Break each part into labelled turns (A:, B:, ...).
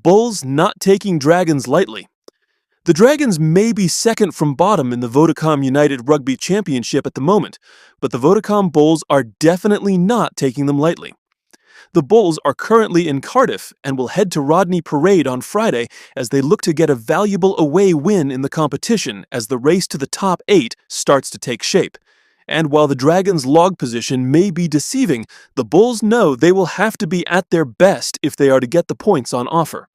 A: Bulls not taking Dragons lightly. The Dragons may be second from bottom in the Vodacom United Rugby Championship at the moment, but the Vodacom Bulls are definitely not taking them lightly. The Bulls are currently in Cardiff and will head to Rodney Parade on Friday as they look to get a valuable away win in the competition as the race to the top 8 starts to take shape. And while the Dragons' log position may be deceiving, the Bulls know they will have to be at their best if they are to get the points on offer.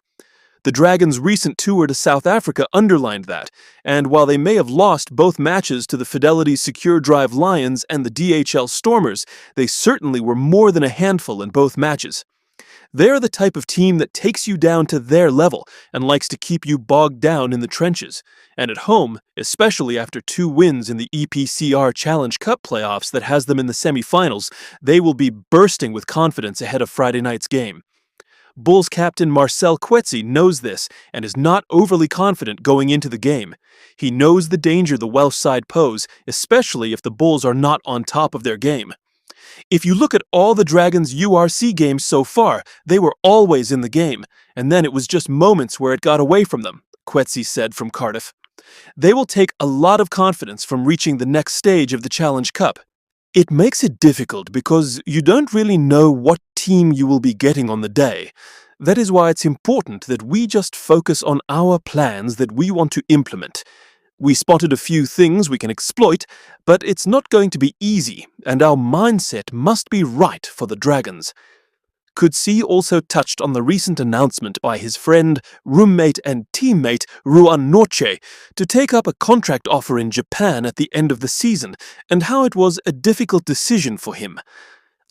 A: The Dragons' recent tour to South Africa underlined that, and while they may have lost both matches to the Fidelity Secure Drive Lions and the DHL Stormers, they certainly were more than a handful in both matches. They're the type of team that takes you down to their level and likes to keep you bogged down in the trenches. And at home, especially after 2 wins in the EPCR Challenge Cup playoffs that has them in the semi-finals, they will be bursting with confidence ahead of Friday night's game. Bulls captain Marcel Coetzee knows this and is not overly confident going into the game. He knows the danger the Welsh side pose, especially if the Bulls are not on top of their game. If you look at all the Dragons' URC games so far, they were always in the game, and then it was just moments where it got away from them, Coetzee said from Cardiff. They will take a lot of confidence from reaching the next stage of the Challenge Cup. It makes it difficult because you don't really know what team you will be getting on the day. That is why it's important that we just focus on our plans that we want to implement. We spotted a few things we can exploit, but it's not going to be easy, and our mindset must be right for the Dragons. Coetzee also touched on the recent announcement by his friend, roommate and teammate Ruan Nortje to take up a contract offer in Japan at the end of the season, and how it was a difficult decision for him.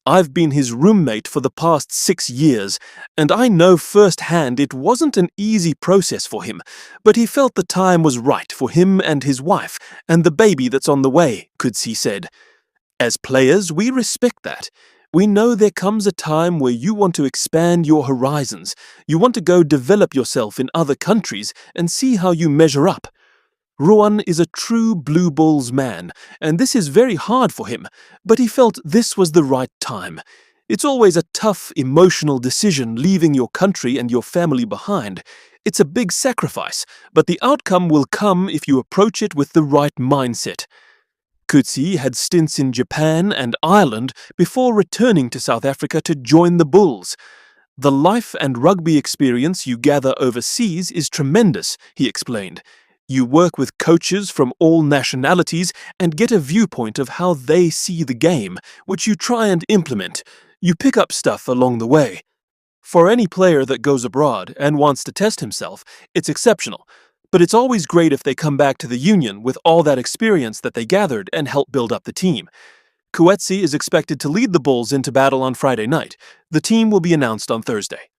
A: I've been his roommate for the past 6 years, and I know firsthand it wasn't an easy process for him, but he felt the time was right for him and his wife, and the baby that's on the way, Coetzee said. As players, we respect that. We know there comes a time where you want to expand your horizons. You want to go develop yourself in other countries and see how you measure up. Ruan is a true Blue Bulls man, and this is very hard for him, but he felt this was the right time. It's always a tough, emotional decision leaving your country and your family behind. It's a big sacrifice, but the outcome will come if you approach it with the right mindset. Coetzee had stints in Japan and Ireland before returning to South Africa to join the Bulls. The life and rugby experience you gather overseas is tremendous, he explained. You work with coaches from all nationalities and get a viewpoint of how they see the game, which you try and implement. You pick up stuff along the way. For any player that goes abroad and wants to test himself, it's exceptional. But it's always great if they come back to the Union with all that experience that they gathered and help build up the team. Coetzee is expected to lead the Bulls into battle on Friday night. The team will be announced on Thursday.